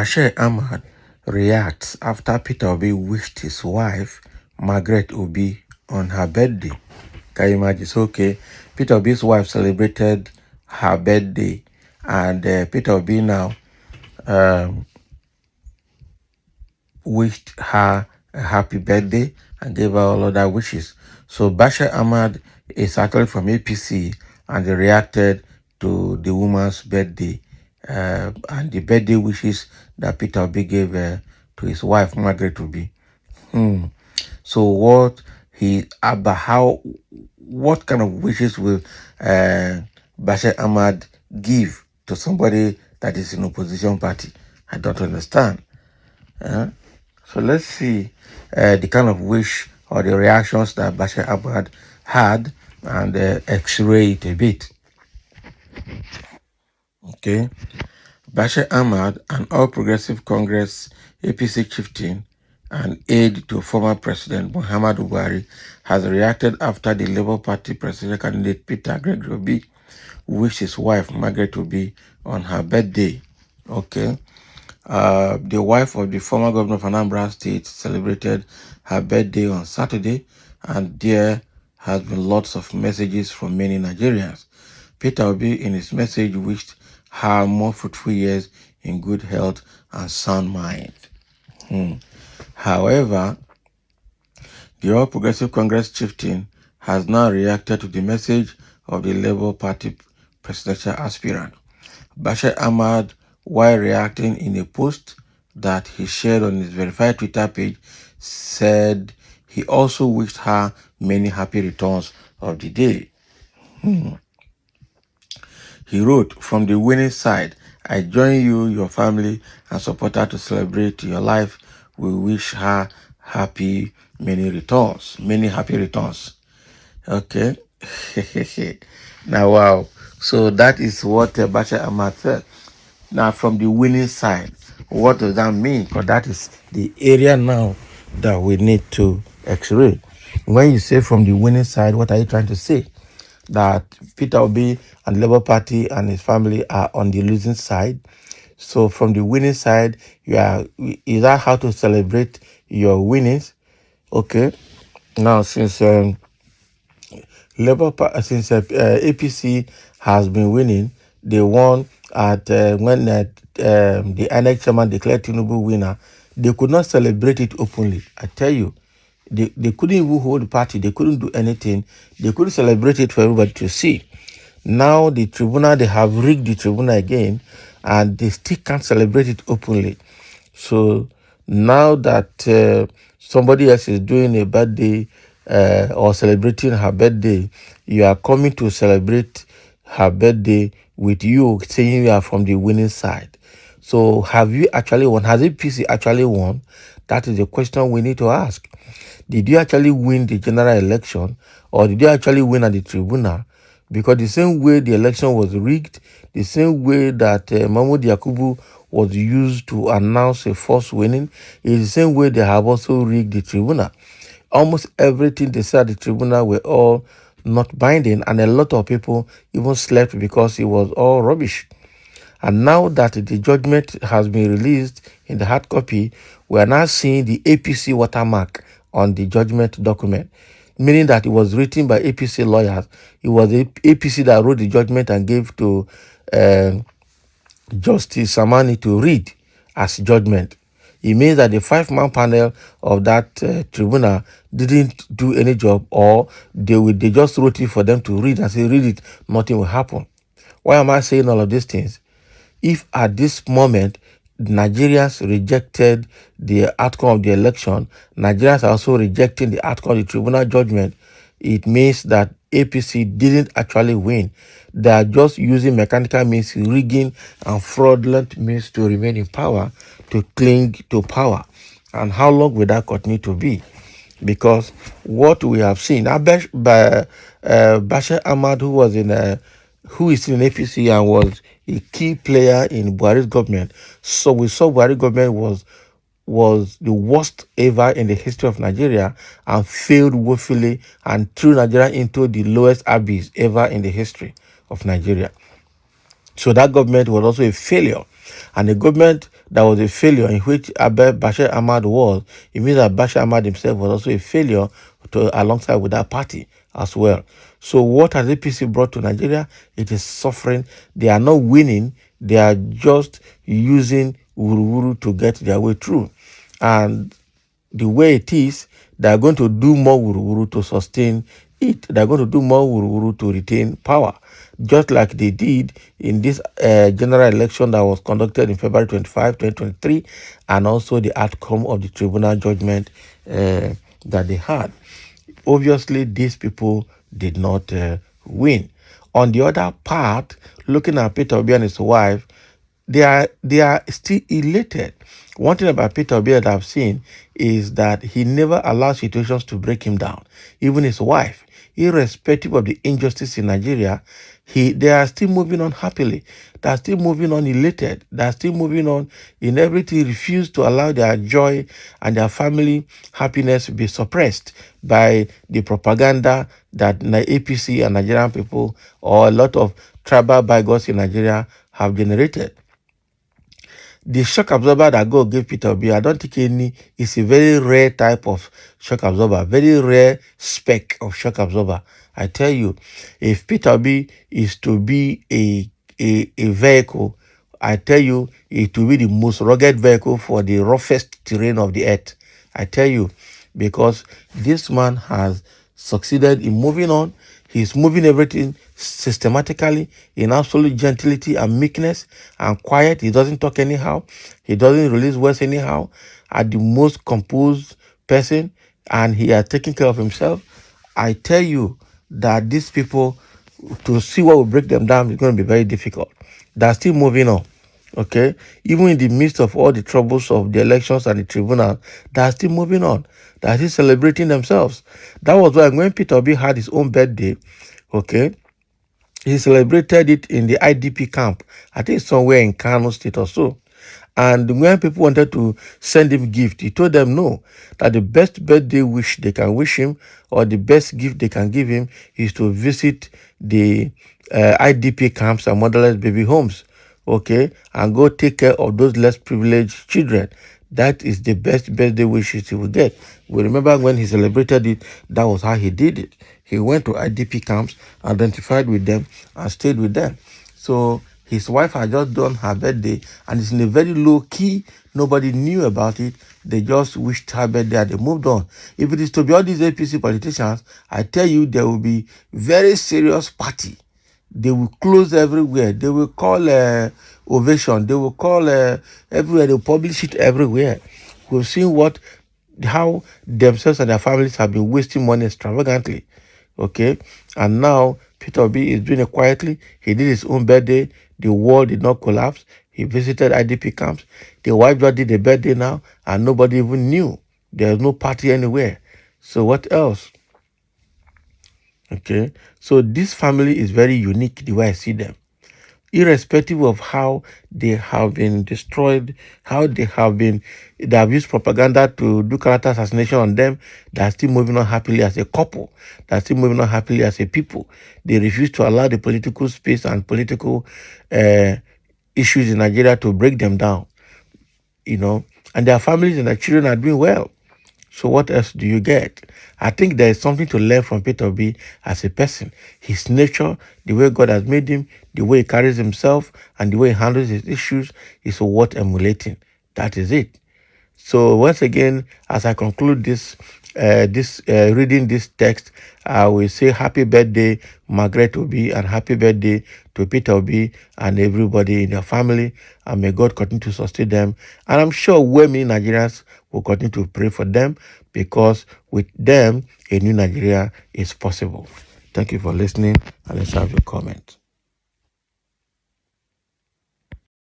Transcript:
Bashir Ahmad reacts after Peter Obi wished his wife, Margaret Obi, on her birthday. Can you imagine? So, okay, Peter Obi's wife celebrated her birthday, and Peter Obi now um, wished her a happy birthday and gave her all other wishes. So Bashir Ahmad is actually from APC, and he reacted to the woman's birthday and the birthday wishes that Peter Obi gave to his wife Margaret Obi. So what kind of wishes will Bashir Ahmad give to somebody that is in opposition party? I don't understand. Uh, so let's see the kind of wish or the reactions that Bashir Ahmad had and x-ray it a bit. Okay. Bashir Ahmad, an All Progressive Congress APC chieftain and aide to former President Muhammadu Buhari, has reacted after the Labour Party presidential candidate Peter Gregory Obi wished his wife Margaret Obi on her birthday. Okay. The wife of the former governor of Anambra State celebrated her birthday on Saturday, and there has been lots of messages from many Nigerians. Peter Obi, in his message, wished her more fruitful years in good health and sound mind. However, the All Progressive Congress chieftain has now reacted to the message of the Labour Party presidential aspirant. Bashir Ahmad, while reacting in a post that he shared on his verified Twitter page, said he also wished her many happy returns of the day. He wrote, "From the winning side, I join you, your family, and supporter to celebrate your life. We wish her many happy returns." Okay. Now, wow. So that is what Bashir Ahmad said. Now, from the winning side, what does that mean? Because that is the area now that we need to x-ray. When you say from the winning side, what are you trying to say? That Peter Obi and the Labour Party and his family are on the losing side. So from the winning side, is that how to celebrate your winnings? Okay. Now, since APC has been winning, they won at when the INEC chairman declared Tinubu winner. They could not celebrate it openly. I tell you, they couldn't even hold the party. They couldn't do anything. They couldn't celebrate it for everybody to see. Now the tribunal, they have rigged the tribunal again, and they still can't celebrate it openly. So now that somebody else is doing a birthday or celebrating her birthday, you are coming to celebrate her birthday with you saying you are from the winning side. So have you actually won? Has APC actually won? That is the question we need to ask. Did you actually win the general election, or did you actually win at the tribunal? Because the same way the election was rigged, the same way that Mahmoud Yakubu was used to announce a false winning, is the same way they have also rigged the tribunal. Almost everything they said at the tribunal were all not binding, and a lot of people even slept because it was all rubbish. And now that the judgment has been released in the hard copy, we are now seeing the APC watermark on the judgment document, meaning that it was written by APC lawyers. It was APC that wrote the judgment and gave to Justice Samani to read as judgment. It means that the 5-man panel of that tribunal didn't do any job, or they just wrote it for them to read and say, read it, nothing will happen. Why am I saying all of these things? If at this moment Nigerians rejected the outcome of the election, Nigerians are also rejecting the outcome of the tribunal judgment, it means that APC didn't actually win. They are just using mechanical means, rigging and fraudulent means to remain in power, to cling to power. And how long will that continue to be? Because what we have seen, Bashir Ahmad, who is in APC and was a key player in Buhari's government. So we saw Buhari government was the worst ever in the history of Nigeria and failed woefully and threw Nigeria into the lowest abyss ever in the history of Nigeria. So that government was also a failure. And the government that was a failure, in which Bashir Ahmad was, it means that Bashir Ahmad himself was also a failure alongside with that party as well. So what has APC brought to Nigeria? It is suffering. They are not winning. They are just using wuru to get their way through. And the way it is, they are going to do more wuru to sustain it. They are going to do more wuru to retain power, just like they did in this general election that was conducted in February 25, 2023, and also the outcome of the tribunal judgment that they had. Obviously, these people did not win. On the other part, looking at Peter Obi and his wife, they are still elated. One thing about Peter Obi that I've seen is that he never allows situations to break him down. Even his wife, irrespective of the injustice in Nigeria, they are still moving on happily. They are still moving on elated. They are still moving on in everything. Refuse to allow their joy and their family happiness be suppressed by the propaganda that APC and Nigerian people or a lot of tribal bigots in Nigeria have generated. The shock absorber that God gave Peter Obi, I don't think any is a very rare type of shock absorber, very rare spec of shock absorber. I tell you, if Peter Obi is to be a vehicle, I tell you, it will be the most rugged vehicle for the roughest terrain of the earth. I tell you, because this man has succeeded in moving on. He's moving everything systematically in absolute gentility and meekness and quiet. He doesn't talk anyhow. He doesn't release words anyhow. At the most composed person, and he has taken care of himself. I tell you that these people, to see what will break them down is going to be very difficult. They're still moving on. Okay, even in the midst of all the troubles of the elections and the tribunal, they are still moving on. They are still celebrating themselves. That was why when Peter Obi had his own birthday, okay, he celebrated it in the IDP camp. I think somewhere in Kano State or so. And when people wanted to send him gift, he told them no, that the best birthday wish they can wish him or the best gift they can give him is to visit the IDP camps and motherless baby homes, okay, and go take care of those less privileged children. That is the best birthday wishes he will get. We remember when he celebrated it, that was how he did it. He went to IDP camps, identified with them, and stayed with them. So his wife had just done her birthday, and it's in a very low key. Nobody knew about it. They just wished her birthday and they moved on. If it is to be all these APC politicians, I tell you, there will be very serious party. They will close everywhere. They will call ovation. They will call everywhere. They will publish it everywhere. We've seen how themselves and their families have been wasting money extravagantly. Okay, and now Peter Obi is doing it quietly. He did his own birthday. The world did not collapse. He visited IDP camps. The wife just did a birthday now, and nobody even knew. There's no party anywhere. So what else? Okay, so this family is very unique the way I see them. Irrespective of how they have been destroyed, how they have used propaganda to do character assassination on them, they are still moving on happily as a couple. They are still moving on happily as a people. They refuse to allow the political space and political issues in Nigeria to break them down, and their families and their children are doing well. So what else do you get? I think there is something to learn from Peter B as a person. His nature, the way God has made him, the way he carries himself, and the way he handles his issues is worth emulating. That is it. So once again, as I conclude reading this text, I will say happy birthday, Margaret Obi, and happy birthday to Peter Obi and everybody in their family. And may God continue to sustain them. And I'm sure many Nigerians will continue to pray for them, because with them, a new Nigeria is possible. Thank you for listening, and let's have your comment.